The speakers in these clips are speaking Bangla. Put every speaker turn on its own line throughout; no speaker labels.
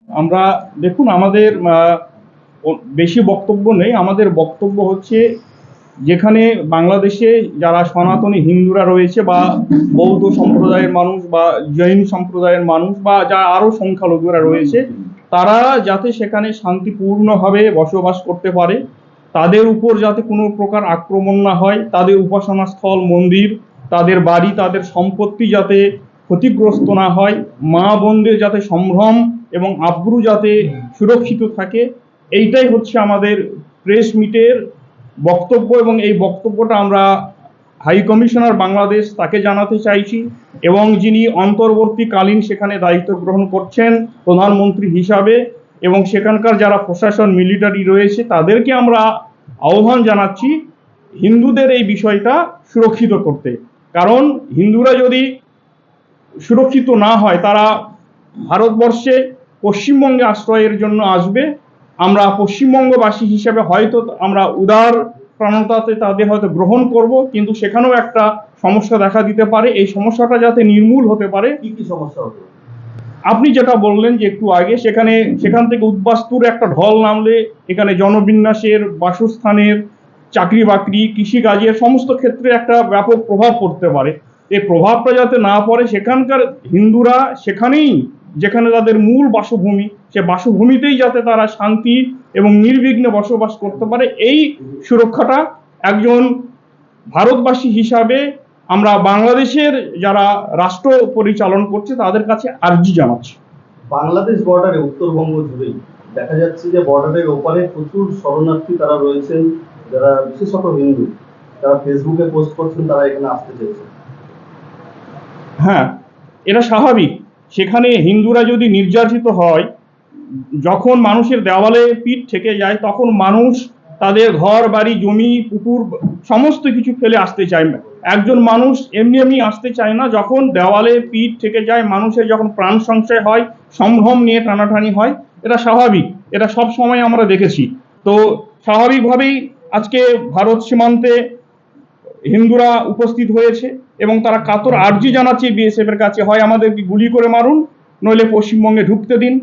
আমরা দেখুন, আমাদের বেশি বক্তব্য নেই। আমাদের বক্তব্য হচ্ছে, যেখানে বাংলাদেশে যারা সনাতনী হিন্দুরা রয়েছে বা বৌদ্ধ সম্প্রদায়ের মানুষ বা জৈন সম্প্রদায়ের মানুষ বা যারা আরো সংখ্যালঘুরা রয়েছে, তারা যাতে সেখানে শান্তিপূর্ণভাবে বসবাস করতে পারে, তাদের উপর যাতে কোনো প্রকার আক্রমণ না হয়, তাদের উপাসনা স্থল মন্দির, তাদের বাড়ি, তাদের সম্পত্তি যাতে ক্ষতিগ্রস্ত না হয়, মা বোনদের যাতে সম্ভ্রম এবং আব্রু যাতে সুরক্ষিত থাকে, এইটাই হচ্ছে আমাদের প্রেস মিটের বক্তব্য। এবং এই বক্তব্যটা আমরা হাই কমিশনার বাংলাদেশ তাকে জানাতে চাইছি, এবং যিনি অন্তর্বর্তীকালীন সেখানে দায়িত্ব গ্রহণ করছেন প্রধানমন্ত্রী হিসাবে, এবং সেখানকার যারা প্রশাসন মিলিটারি রয়েছে তাদেরকে আমরা আহ্বান জানাচ্ছি হিন্দুদের এই বিষয়টা সুরক্ষিত করতে। কারণ হিন্দুরা যদি সুরক্ষিত না হয়, তারা ভারতবর্ষে পশ্চিমবঙ্গে আশ্রয়ের জন্য আসবে। আমরা পশ্চিমবঙ্গবাসী হিসেবে হয়তো আমরা উদার প্রাণতাতে তাদের হয়তো গ্রহণ করব, কিন্তু সেখানেও একটা সমস্যা দেখা দিতে পারে। এই সমস্যাটা যাতে নির্মূল হতে পারে।
কি কি সমস্যা হবে?
আপনি যেটা বললেন যে একটু আগে, সেখান থেকে উদ্বাস্তুর একটা ঢল নামলে এখানে জনবিন্যাসের, বাসস্থানের, চাকরি বাকরি, কৃষিকাজের সমস্ত ক্ষেত্রে একটা ব্যাপক প্রভাব পড়তে পারে। এই প্রভাবটা যাতে না পড়ে, সেখানকার হিন্দুরা সেখানেই, যেখানে তাদের মূল বাসভূমি, সে বাসভূমিতেই যাতে তারা শান্তি এবং নির্বিঘ্নে বসবাস করতে পারে, এই সুরক্ষাটা একজন ভারতবাসী হিসাবে আমরা বাংলাদেশের যারা রাষ্ট্র পরিচালন করছে তাদের কাছে আর্জি জানাচ্ছি।
বাংলাদেশ বর্ডারে উত্তরবঙ্গ জুড়েই দেখা যাচ্ছে যে বর্ডারের ওপারে প্রচুর শরণার্থী তারা রয়েছেন, যারা বিশেষত হিন্দু, তারা ফেসবুকে পোস্ট করছেন তারা এখানে আসতে চাইছেন।
হ্যাঁ, এটা স্বাভাবিক। সেখানে হিন্দুরা যদি নির্যাতিত হয়, যখন মানুষের দেওয়ালে পিঠ থেকে যায়, তখন মানুষ তাদের ঘর বাড়ি জমি পুকুর সমস্ত কিছু ফেলে আসতে চায় না। একজন মানুষ এমনি এমনি আসতে চায় না। যখন দেওয়ালে পিঠ থেকে যায়, মানুষের যখন প্রাণ সংশয় হয়, সম্ভ্রম নিয়ে টানাটানি হয়, এটা স্বাভাবিক। এটা সব সময় আমরা দেখেছি। তো স্বাভাবিকভাবেই আজকে ভারত সীমান্তে হিন্দুরা উপস্থিত হয়েছে এবং তারা কাতর আর্জি জানাচ্ছে বিএসএফ এর কাছে, হয় আমাদেরকে গুলি করে মারুন, নইলে পশ্চিমবঙ্গে ঢুকতে দিন।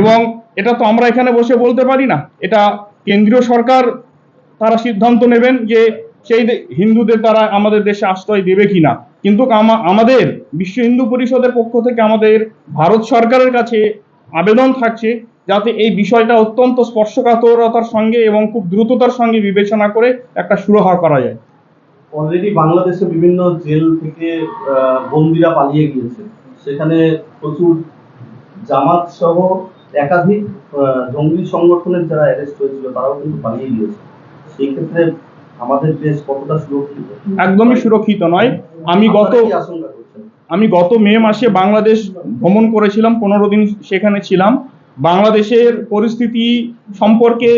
এবং এটা তো আমরা এখানে বসে বলতে পারি না, এটা কেন্দ্রীয় সরকার তারা সিদ্ধান্ত নেবেন যে সেই হিন্দুদের তারা আমাদের দেশে আশ্রয় দেবে কিনা। কিন্তু আমাদের বিশ্ব হিন্দু পরিষদের পক্ষ থেকে আমাদের ভারত সরকারের কাছে আবেদন থাকছে, যাতে এই বিষয়টা অত্যন্ত স্পর্শকাতরতার সঙ্গে এবং খুব দ্রুততার সঙ্গে বিবেচনা করে একটা সুরাহা করা যায়।
অলরেডি বাংলাদেশে বিভিন্ন জেল থেকে বন্দীরা পালিয়ে গিয়েছে, সেখানে প্রচুর জামাত সহ একাধিক জঙ্গি সংগঠনের যারা অ্যারেস্ট হয়েছিল তারাও কিন্তু পালিয়ে গিয়েছে। সেই ক্ষেত্রে আমাদের দেশ কতটা সুরক্ষিত?
একদমই সুরক্ষিত নয়। আমি গত মে মাসে বাংলাদেশ ভ্রমণ করেছিলাম, 15 দিন সেখানে ছিলাম। বাংলাদেশের পরিস্থিতি সম্পর্কে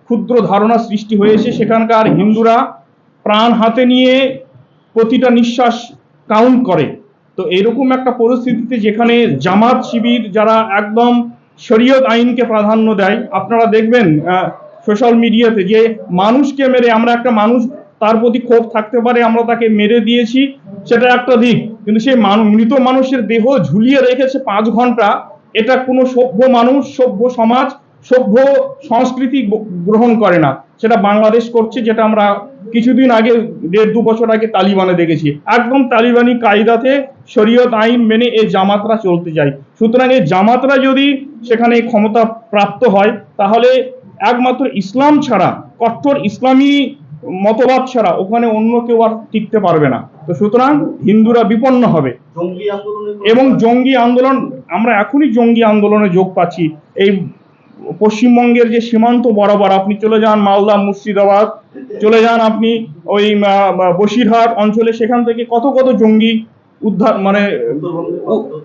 ক্ষুদ্র ধারণা সৃষ্টি হয়েছে। সেখানকার হিন্দুরা প্রাণ হাতে নিয়ে প্রতিটা নিঃশ্বাস কাউন্ট করে। তো এরকম একটা পরিস্থিতিতে যেখানে জামাত শিবির যারা একদম শরীয়ত আইনকে প্রাধান্য দেয়, আপনারা দেখবেন সোশ্যাল মিডিয়াতে যে মানুষকে মেরে, আমরা একটা মানুষ তার প্রতি ক্ষোভ থাকতে পারে, আমরা তাকে মেরে দিয়েছি, সেটা একটা দিক, কিন্তু সেই মৃত মানুষের দেহ ঝুলিয়ে রেখেছে 5 ঘন্টা, এটা কোনো সভ্য মানুষ, সভ্য সমাজ, সভ্য সংস্কৃতি গ্রহণ করে না। সেটা বাংলাদেশ করছে, যেটা আমরা কিছুদিন আগে, 1.5-2 বছর আগে তালিবানে দেখেছি। একদম তালিবানি কায়দাতে শরীয়ত আইন মেনে এই জামাতরা চলতে যায়। সুতরাং এই জামাতরা যদি সেখানে ক্ষমতা প্রাপ্ত হয়, তাহলে একমাত্র ইসলাম ছাড়া, কট্টর ইসলামী মতবাদ ছাড়া ওখানে অন্য কেউ আর টিকতে পারবে না। তো সুতরাং হিন্দুরা বিপন্ন হবে এবং জঙ্গি আন্দোলন, আমরা এখনই জঙ্গি আন্দোলনে যোগ পাচ্ছি। এই পশ্চিমবঙ্গের যে সীমান্ত বরাবর আপনি চলে যান, মালদা, মুর্শিদাবাদ চলে যান আপনি, ওই বসিরহাট অঞ্চলে, সেখান থেকে কত কত জঙ্গি উদ্ধার, মানে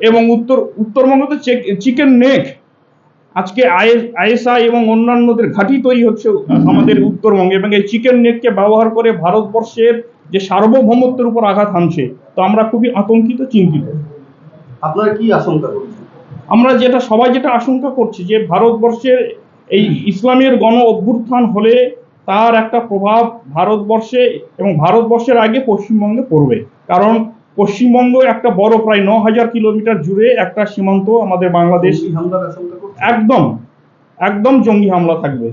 এবং উত্তরবঙ্গ তো চিকেন নেক। আজকে আইএসআই এবং অন্যান্যদের ঘাঁটি তৈরি হচ্ছে আমাদের উত্তরবঙ্গে, এবং এই চিকেন নেককে ব্যবহার করে ভারতবর্ষের যে সার্বভৌমত্বের উপর আঘাত হানছে। তো আমরা খুবই আতঙ্কিত, চিন্তিত।
আপনারা কি আশঙ্কা করছেন?
আমরা সবাই যেটা আশঙ্কা করছি, যে ভারতবর্ষের এই ইসলামের গণ অভ্যুত্থান হলে তার একটা প্রভাব ভারতবর্ষে এবং ভারতবর্ষের আগে পশ্চিমবঙ্গে পড়বে। কারণ পশ্চিমবঙ্গ একটা বড় প্রায় 9,000 কিলোমিটার জুড়ে একটা সীমান্ত আমাদের বাংলাদেশ।
জঙ্গি হামলার আশঙ্কা করছেন?
একদম একদম জঙ্গি হামলা থাকবে।